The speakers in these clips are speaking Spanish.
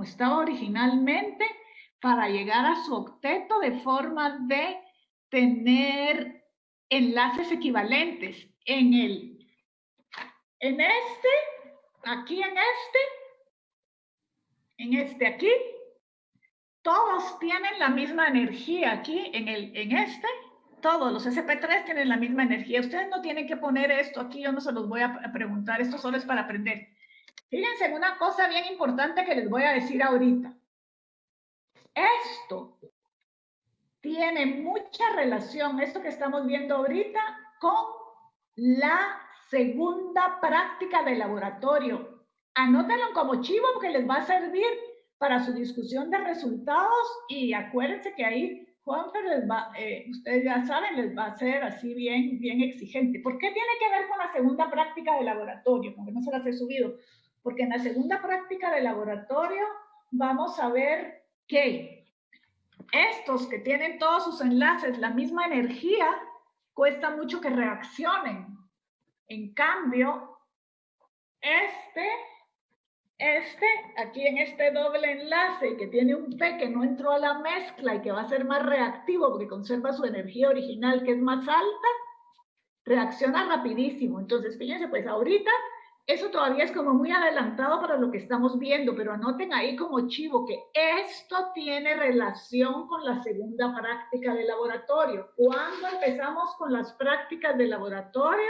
estaba originalmente para llegar a su octeto de forma de tener enlaces equivalentes en este, aquí en este aquí, todos tienen la misma energía aquí en este, todos los SP3 tienen la misma energía. Ustedes no tienen que poner esto aquí, yo no se los voy a preguntar, esto solo es para aprender. Fíjense en una cosa bien importante que les voy a decir ahorita. Esto tiene mucha relación, esto que estamos viendo ahorita, con la segunda práctica de laboratorio. Anótenlo como chivo porque les va a servir para su discusión de resultados y acuérdense que ahí Juanfer les va, ustedes ya saben, les va a ser así bien exigente. ¿Por qué tiene que ver con la segunda práctica de laboratorio? Porque no se las he subido. Porque en la segunda práctica de laboratorio vamos a ver que estos que tienen todos sus enlaces la misma energía, cuesta mucho que reaccionen. En cambio, aquí en este doble enlace que tiene un P que no entró a la mezcla y que va a ser más reactivo porque conserva su energía original que es más alta, reacciona rapidísimo. Entonces, fíjense, pues ahorita eso todavía es como muy adelantado para lo que estamos viendo, pero anoten ahí como chivo que esto tiene relación con la segunda práctica de laboratorio. ¿Cuándo empezamos con las prácticas de laboratorio?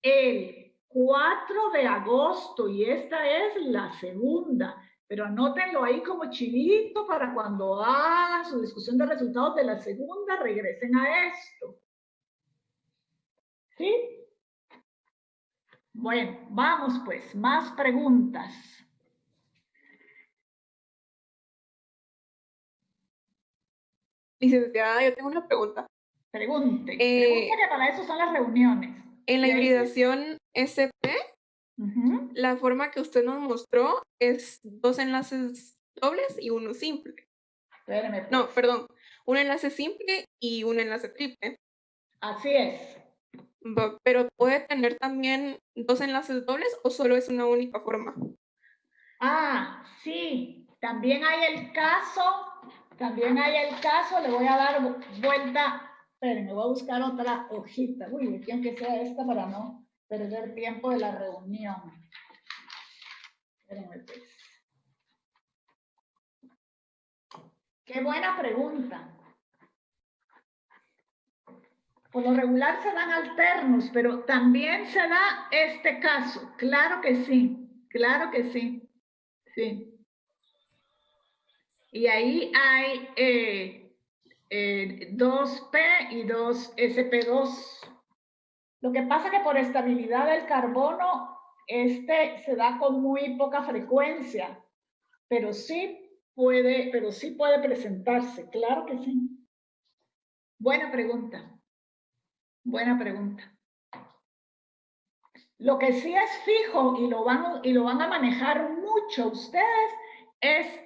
El 4 de agosto y esta es la segunda. Pero anótenlo ahí como chivito para cuando hagan su discusión de resultados de la segunda, regresen a esto. ¿Sí? Bueno, vamos pues, más preguntas. Licenciada, yo tengo una pregunta. Pregunte que para eso son las reuniones. En la hibridación SP, la forma que usted nos mostró es 2 enlaces dobles y uno simple. Espérame, pues. No, perdón, un enlace simple y un enlace triple. Así es. Pero ¿puede tener también 2 enlaces dobles o solo es una única forma? Ah, sí. También hay el caso, le voy a dar vuelta. Espérenme, voy a buscar otra hojita. Uy, quiero que sea esta para no perder tiempo de la reunión. Espérenme, pues. Qué buena pregunta. Por lo regular se dan alternos, pero también se da este caso. Claro que sí, claro que sí. Sí. Y ahí hay 2P y 2SP2. Lo que pasa que por estabilidad del carbono, se da con muy poca frecuencia, pero sí puede presentarse, claro que sí. Buena pregunta. Buena pregunta. Lo que sí es fijo y lo van a manejar mucho ustedes es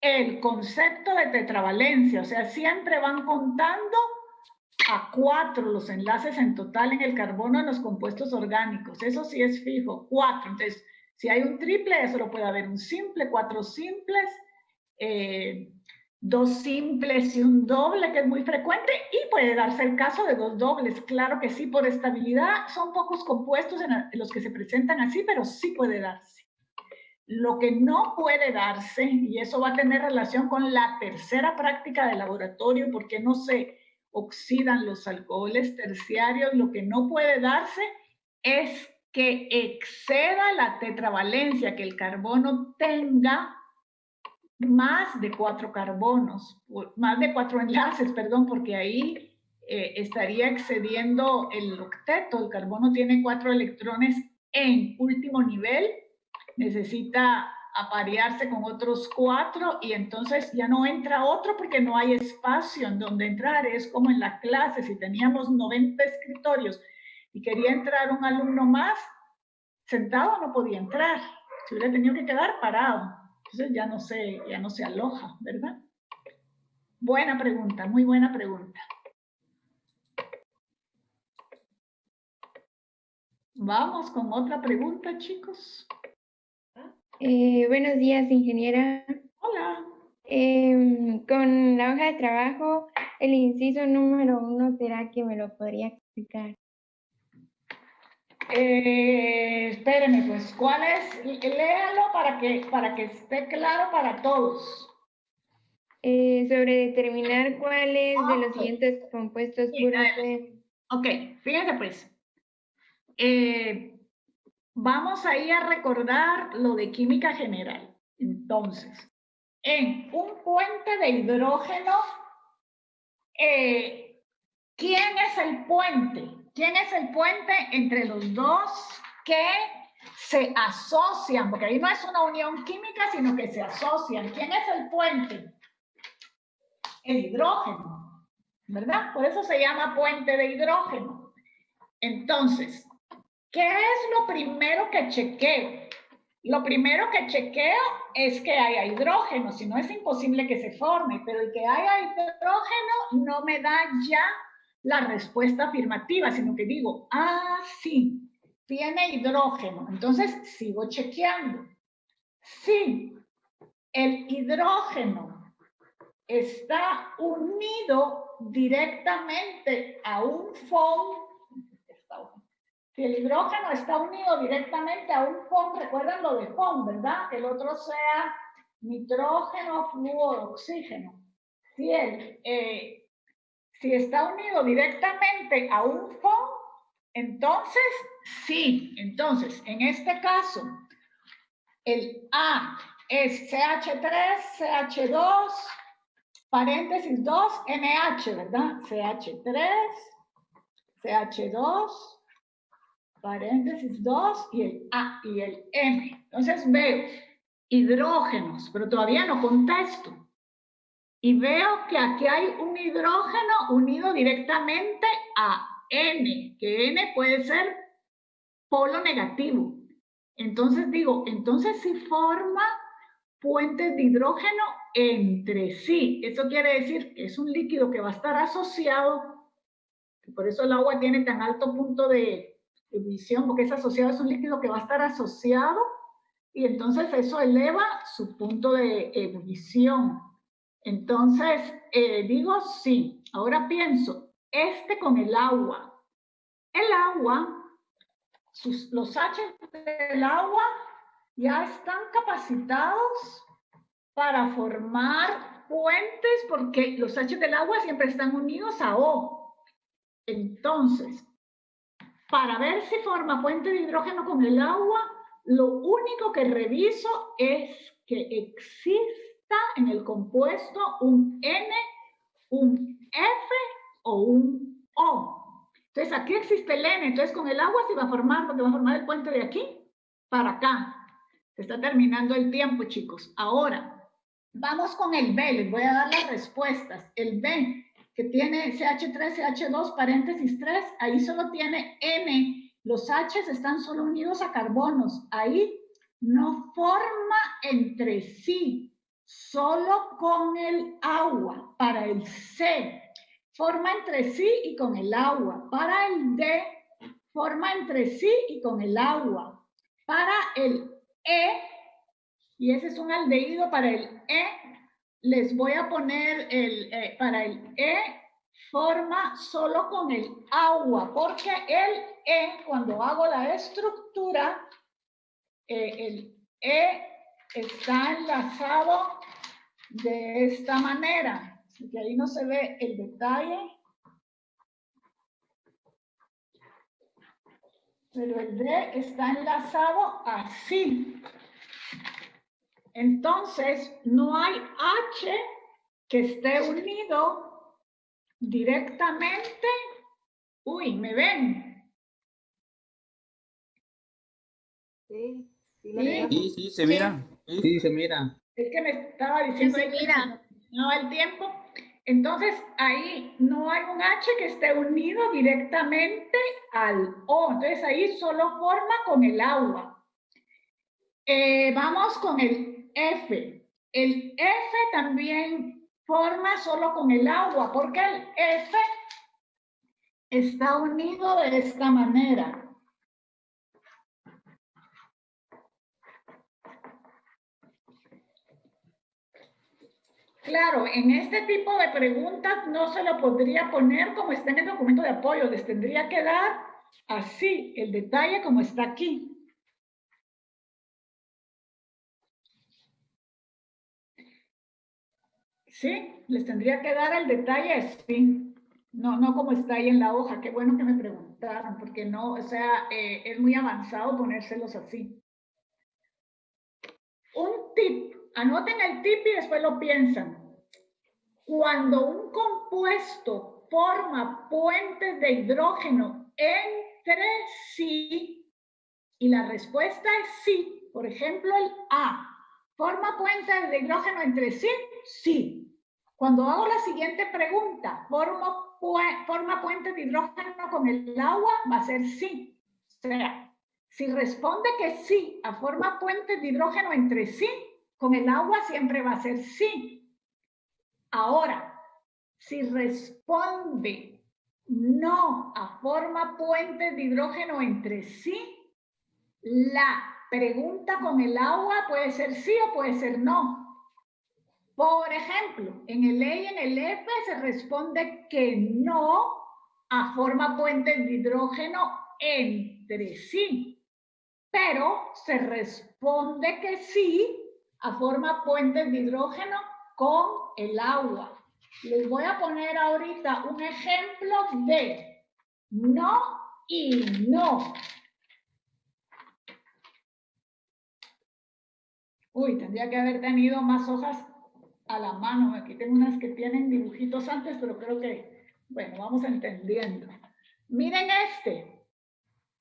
el concepto de tetravalencia, o sea, siempre van contando a 4 los enlaces en total en el carbono en los compuestos orgánicos, eso sí es fijo, 4. Entonces, si hay un triple, eso lo puede haber un simple, 4 simples, 2 simples y un doble, que es muy frecuente, y puede darse el caso de 2 dobles, claro que sí, por estabilidad, son pocos compuestos en los que se presentan así, pero sí puede darse. Lo que no puede darse, y eso va a tener relación con la tercera práctica de laboratorio, porque no se oxidan los alcoholes terciarios, lo que no puede darse es que exceda la tetravalencia, que el carbono tenga más de 4 carbonos, más de 4 enlaces, perdón, porque ahí estaría excediendo el octeto. El carbono tiene 4 electrones en último nivel, necesita aparearse con otros 4 y entonces ya no entra otro porque no hay espacio en donde entrar. Es como en la clase, si teníamos 90 escritorios y quería entrar un alumno más, sentado no podía entrar, se hubiera tenido que quedar parado. Entonces ya no se aloja, ¿verdad? Buena pregunta, muy buena pregunta. Vamos con otra pregunta, chicos. Buenos días, ingeniera. Hola. Con la hoja de trabajo, el inciso número 1, ¿será que me lo podría explicar? Espéreme, pues, ¿cuál es? Léalo para que esté claro para todos. Sobre determinar cuáles de los Ok. siguientes compuestos Sí, puros dale. pueden... Ok, fíjense pues. Vamos ahí a recordar lo de química general. Entonces, en un puente de hidrógeno, ¿quién es el puente? ¿Quién es el puente entre los dos que se asocian? Porque ahí no es una unión química, sino que se asocian. ¿Quién es el puente? El hidrógeno, ¿verdad? Por eso se llama puente de hidrógeno. Entonces, ¿qué es lo primero que chequeo? Lo primero que chequeo es que haya hidrógeno, si no es imposible que se forme, pero el que haya hidrógeno no me da ya la respuesta afirmativa, sino que digo, ah, sí, tiene hidrógeno. Entonces sigo chequeando. Sí, el hidrógeno está unido directamente a un FON. Si el hidrógeno está unido directamente a un FON, recuerdan lo de FON, ¿verdad? Que el otro sea nitrógeno, flúor, oxígeno. Si está unido directamente a un FON, entonces sí. Entonces, en este caso, el A es CH3, CH2, paréntesis 2, NH, ¿verdad? CH3, CH2, paréntesis 2 y el A y el M. Entonces veo hidrógenos, pero todavía no contesto. Y veo que aquí hay un hidrógeno unido directamente a N, que N puede ser polo negativo. Entonces digo, entonces sí forma puentes de hidrógeno entre sí. Eso quiere decir que es un líquido que va a estar asociado, por eso el agua tiene tan alto punto de ebullición, porque es asociado, es un líquido que va a estar asociado y entonces eso eleva su punto de ebullición. Entonces, digo sí. Ahora pienso, con el agua. El agua, los H del agua ya están capacitados para formar puentes porque los H del agua siempre están unidos a O. Entonces, para ver si forma puente de hidrógeno con el agua, lo único que reviso es que exista en el compuesto un N, un F o un O. Entonces, aquí existe el N, entonces con el agua se va a formar, porque va a formar el puente de aquí para acá. Se está terminando el tiempo, chicos. Ahora, vamos con el B, les voy a dar las respuestas. El B, que tiene CH3, CH2, paréntesis 3, ahí solo tiene N. Los H están solo unidos a carbonos. Ahí no forma entre sí, solo con el agua. Para el C, forma entre sí y con el agua. Para el D, forma entre sí y con el agua. Para el E, y ese es un aldehído, para el E, les voy a poner para el E, forma solo con el agua, porque el E, cuando hago la estructura, el E está enlazado de esta manera, que ahí no se ve el detalle, pero el D está enlazado así. Entonces, no hay H que esté unido directamente. Uy, ¿me ven? Sí, Sí, se mira. Sí, se mira. Es que me estaba diciendo sí, ahí que no el tiempo. Entonces, ahí no hay un H que esté unido directamente al O. Entonces, ahí solo forma con el agua. Vamos con el F. El F también forma solo con el agua, porque el F está unido de esta manera. Claro, en este tipo de preguntas no se lo podría poner como está en el documento de apoyo, les tendría que dar así, el detalle como está aquí. Sí, les tendría que dar el detalle así, no como está ahí en la hoja. Qué bueno que me preguntaron, porque no, o sea, es muy avanzado ponérselos así. Un tip, anoten el tip y después lo piensan. Cuando un compuesto forma puentes de hidrógeno entre sí, y la respuesta es sí, por ejemplo el A, ¿forma puentes de hidrógeno entre sí? Sí. Cuando hago la siguiente pregunta, ¿forma puentes de hidrógeno con el agua? Va a ser sí. O sea, si responde que sí a forma puentes de hidrógeno entre sí, con el agua siempre va a ser sí. Ahora, si responde no a forma puentes de hidrógeno entre sí, la pregunta con el agua puede ser sí o puede ser no. Por ejemplo, en el E y en el F se responde que no a forma puentes de hidrógeno entre sí, pero se responde que sí a forma puentes de hidrógeno con el agua. Les voy a poner ahorita un ejemplo de no y no. Uy, tendría que haber tenido más hojas a la mano. Aquí tengo unas que tienen dibujitos antes, pero creo que, bueno, vamos entendiendo. Miren este.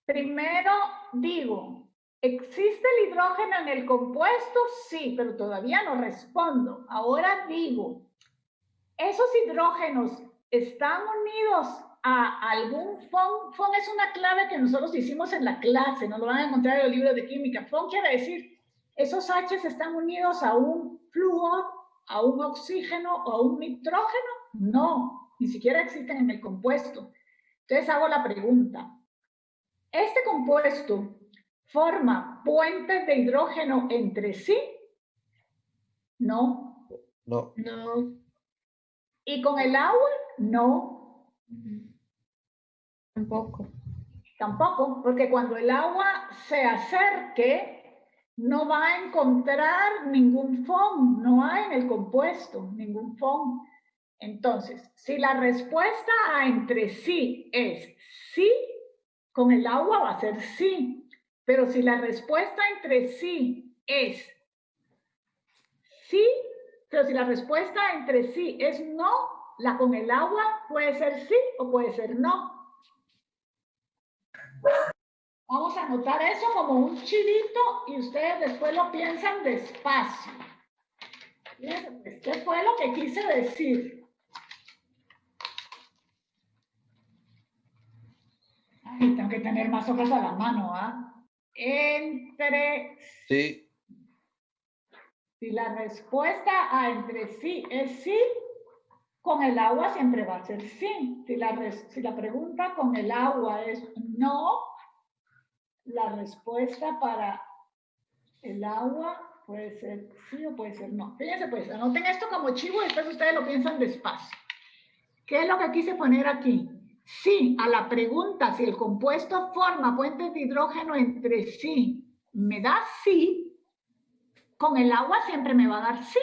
Primero digo, ¿existe el hidrógeno en el compuesto? Sí, pero todavía no respondo. Ahora digo, ¿esos hidrógenos están unidos a algún FON? FON es una clave que nosotros hicimos en la clase, no lo van a encontrar en el libro de química. FON quiere decir, ¿esos H están unidos a un flúor, a un oxígeno o a un nitrógeno? No, ni siquiera existen en el compuesto. Entonces hago la pregunta. ¿Este compuesto forma puentes de hidrógeno entre sí? No. No. No. ¿Y con el agua? No. Tampoco. Tampoco, porque cuando el agua se acerque, no va a encontrar ningún FON, no hay en el compuesto ningún FON. Entonces, si la respuesta a entre sí es sí, con el agua va a ser sí. Pero si la respuesta entre sí es sí, pero si la respuesta entre sí es no, la con el agua puede ser sí o puede ser no. Vamos a anotar eso como un chivito y ustedes después lo piensan despacio. Fíjense, pues, ¿qué fue lo que quise decir? Ay, tengo que tener más hojas a la mano, ¿ah? Entre Sí. Si la respuesta a entre sí es sí, con el agua siempre va a ser sí. Si la pregunta con el agua es no, la respuesta para el agua puede ser sí o puede ser no. Fíjense pues, anoten esto como chivo y después ustedes lo piensan despacio. ¿Qué es lo que quise poner aquí? Sí, a la pregunta si el compuesto forma puentes de hidrógeno entre sí, me da sí, con el agua siempre me va a dar sí.